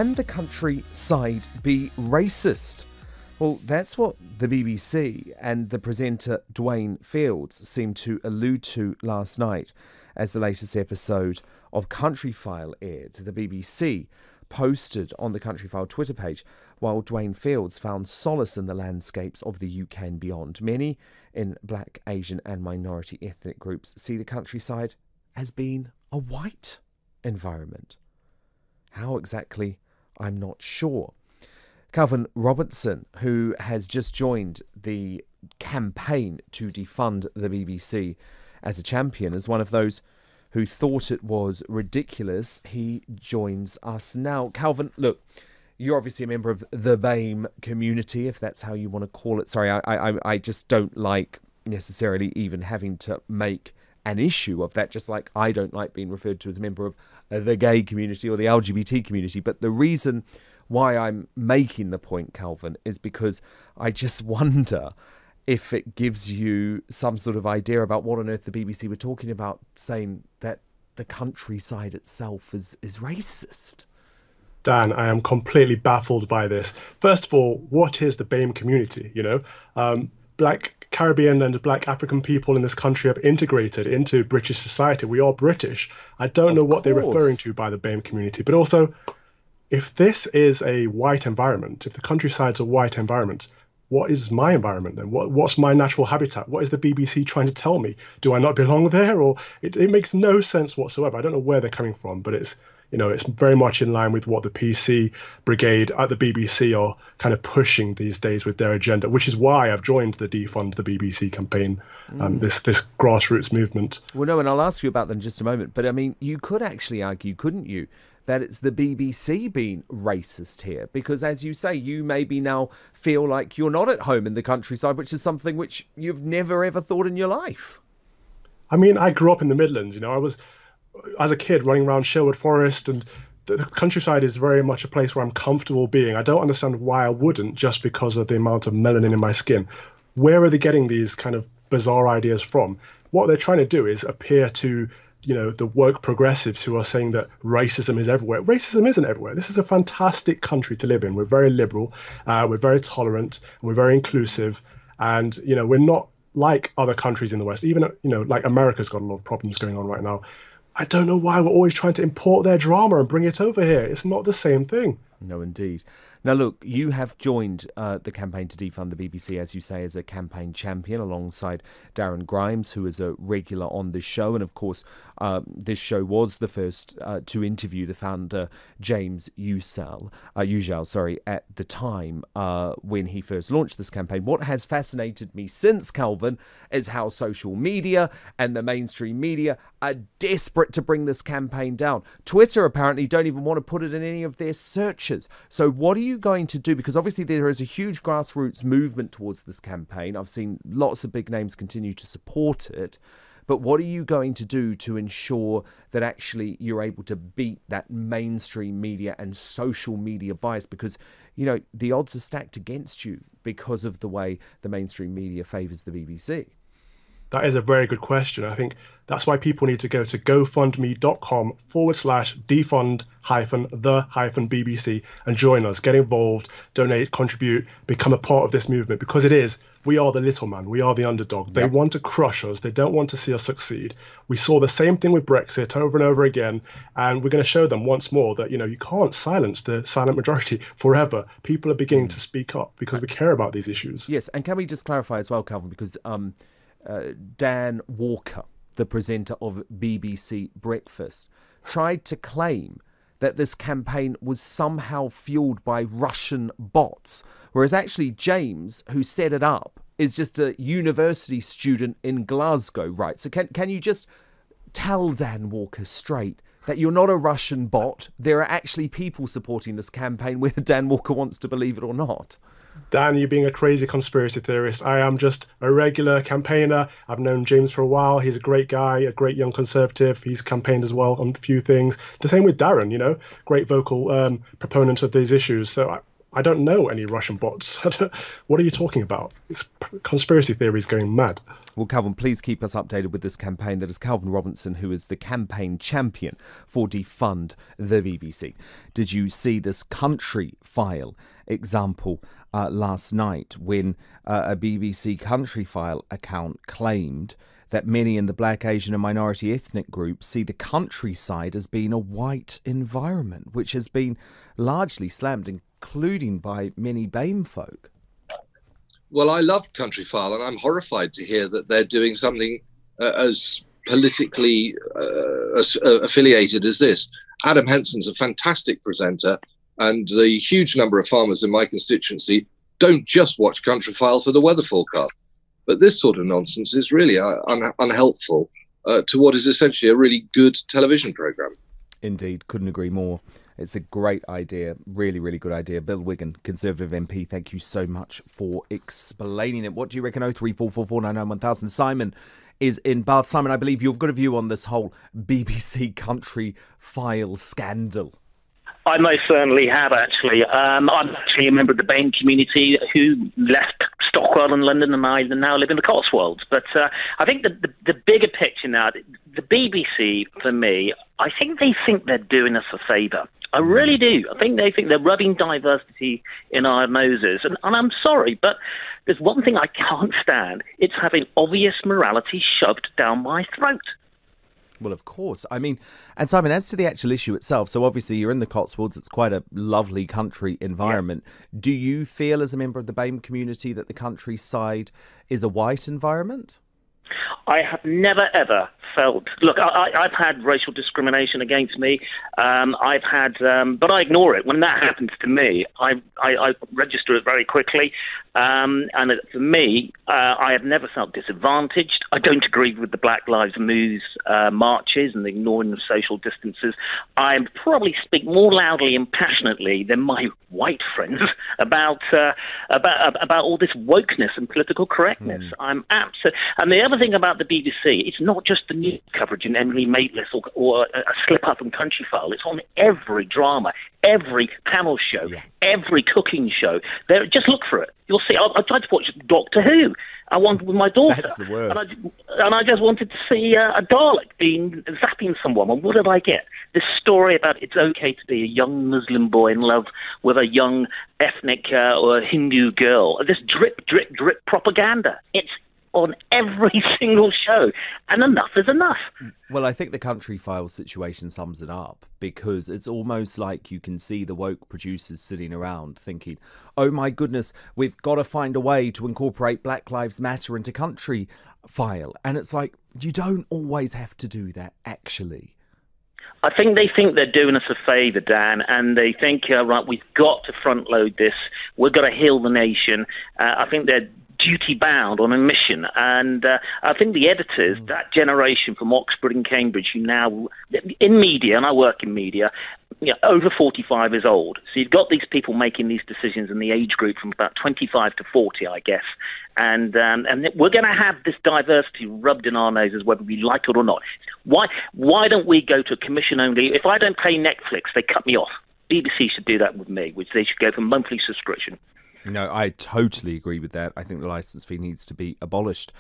Can the countryside be racist? Well, that's what the BBC and the presenter Dwayne Fields seemed to allude to last night as the latest episode of Countryfile aired. The BBC posted on the Countryfile Twitter page, while Dwayne Fields found solace in the landscapes of the UK and beyond. Many in Black, Asian and minority ethnic groups see the countryside as being a white environment. How exactly? I'm not sure. Calvin Robertson, who has just joined the campaign to defund the BBC as a champion, is one of those who thought it was ridiculous. He joins us now. Calvin, look, you're obviously a member of the BAME community, if that's how you want to call it. Sorry, I just don't like necessarily even having to make an issue of that, just like I don't like being referred to as a member of the gay community or the LGBT community. But the reason why I'm making the point, Calvin, is because I just wonder if it gives you some sort of idea about what on earth the BBC were talking about, saying that the countryside itself is racist. Dan, I am completely baffled by this. First of all, what is the BAME community? Black Caribbean and Black African people in this country have integrated into British society. We are British. I don't know what they're referring to by the BAME community. But also, if this is a white environment, if the countryside's a white environment, what is my environment then? What's my natural habitat? What is the BBC trying to tell me? Do I not belong there? Or it makes no sense whatsoever. I don't know where they're coming from, but it's very much in line with what the PC brigade at the BBC are kind of pushing these days with their agenda, which is why I've joined the Defund the BBC campaign, this grassroots movement. Well, no, and I'll ask you about that in just a moment. But I mean, you could actually argue, couldn't you, that it's the BBC being racist here? Because as you say, you maybe now feel like you're not at home in the countryside, which is something which you've never ever thought in your life. I mean, I grew up in the Midlands. I was, as a kid, running around Sherwood Forest, and the countryside is very much a place where I'm comfortable being. I don't understand why I wouldn't, just because of the amount of melanin in my skin. Where are they getting these kind of bizarre ideas from? What they're trying to do is appear to the woke progressives who are saying that racism is everywhere. Racism isn't everywhere. This is a fantastic country to live in. We're very liberal, we're very tolerant, and we're very inclusive. And, we're not like other countries in the West. Even, like America's got a lot of problems going on right now. I don't know why we're always trying to import their drama and bring it over here. It's not the same thing. No, indeed. Now, look, you have joined the campaign to defund the BBC, as you say, as a campaign champion alongside Darren Grimes, who is a regular on this show. And, of course, this show was the first to interview the founder, James Usal, at the time when he first launched this campaign. What has fascinated me since, Calvin, is how social media and the mainstream media are desperate to bring this campaign down. Twitter apparently don't even want to put it in any of their searches. So what are you going to do? Because obviously there is a huge grassroots movement towards this campaign. I've seen lots of big names continue to support it. But what are you going to do to ensure that actually you're able to beat that mainstream media and social media bias? Because, the odds are stacked against you because of the way the mainstream media favours the BBC. That is a very good question. I think that's why people need to go to gofundme.com/defund-the-BBC and join us, get involved, donate, contribute, become a part of this movement, because we are the little man. We are the underdog. They want to crush us. They don't want to see us succeed. We saw the same thing with Brexit over and over again. And we're going to show them once more that, you can't silence the silent majority forever. People are beginning to speak up because we care about these issues. Yes. And can we just clarify as well, Calvin, because Dan Walker, the presenter of BBC Breakfast, tried to claim that this campaign was somehow fueled by Russian bots, whereas actually James, who set it up, is just a university student in Glasgow, right? So can you just tell Dan Walker straight that you're not a Russian bot? There are actually people supporting this campaign, whether Dan Walker wants to believe it or not. Dan, you're being a crazy conspiracy theorist. I am just a regular campaigner. I've known James for a while. He's a great guy, a great young conservative. He's campaigned as well on a few things. The same with Darren, great vocal proponent of these issues. So I don't know any Russian bots. What are you talking about? It's conspiracy theories going mad. Well, Calvin, please keep us updated with this campaign. That is Calvin Robinson, who is the campaign champion for Defund the BBC. Did you see this Countryfile example last night when a BBC Countryfile account claimed that many in the black, Asian and minority ethnic groups see the countryside as being a white environment, which has been largely slammed, including by many BAME folk? Well, I love Countryfile, and I'm horrified to hear that they're doing something as politically affiliated as this. Adam Henson's a fantastic presenter, and the huge number of farmers in my constituency don't just watch Countryfile for the weather forecast. But this sort of nonsense is really unhelpful to what is essentially a really good television programme. Indeed, couldn't agree more. It's a great idea, really, really good idea. Bill Wiggin, Conservative MP, thank you so much for explaining it. What do you reckon? 03444991000. Simon is in Bath. Simon, I believe you've got a view on this whole BBC Countryfile scandal. I most certainly have, actually. I'm actually a member of the BAME community who left Stockwell in London, and I now live in the Cotswolds. But I think the bigger picture now, the BBC, for me, I think they think they're doing us a favour. I really do. I think they think they're rubbing diversity in our noses. And I'm sorry, but there's one thing I can't stand. It's having obvious morality shoved down my throat. Well, of course. I mean, and Simon, as to the actual issue itself, so obviously you're in the Cotswolds, it's quite a lovely country environment. Yeah. Do you feel as a member of the BAME community that the countryside is a white environment? I have never, ever felt... Look, I've had racial discrimination against me. I've had... but I ignore it. When that happens to me, I register it very quickly. And for me, I have never felt disadvantaged. I don't agree with the Black Lives Matter marches and the ignoring of social distances. I probably speak more loudly and passionately than my white friends about all this wokeness and political correctness. I'm absolutely... And the other thing about the BBC, it's not just the news coverage in Emily Maitlis or a slip-up in Countryfile. It's on every drama, every panel show, every cooking show. Just look for it. You'll see. I tried to watch Doctor Who. I wanted with my daughter. That's the worst. And I just wanted to see a Dalek zapping someone. And what did I get? This story about it's okay to be a young Muslim boy in love with a young ethnic or Hindu girl. This drip, drip, drip propaganda. It's on every single show, and enough is enough. Well, I think the Countryfile situation sums it up, because it's almost like you can see the woke producers sitting around thinking, oh my goodness, we've got to find a way to incorporate Black Lives Matter into Countryfile. And it's like, you don't always have to do that, actually. I think they think they're doing us a favour, Dan, and they think, right, we've got to front load this. We've got to heal the nation. I think they're duty-bound on a mission. And I think the editors, that generation from Oxford and Cambridge, who now, in media, and I work in media, over 45 years old. So you've got these people making these decisions in the age group from about 25 to 40, I guess. And we're going to have this diversity rubbed in our noses, whether we like it or not. Why don't we go to a commission only? If I don't pay Netflix, they cut me off. BBC should do that with me, which they should go for monthly subscription. No, I totally agree with that. I think the licence fee needs to be abolished.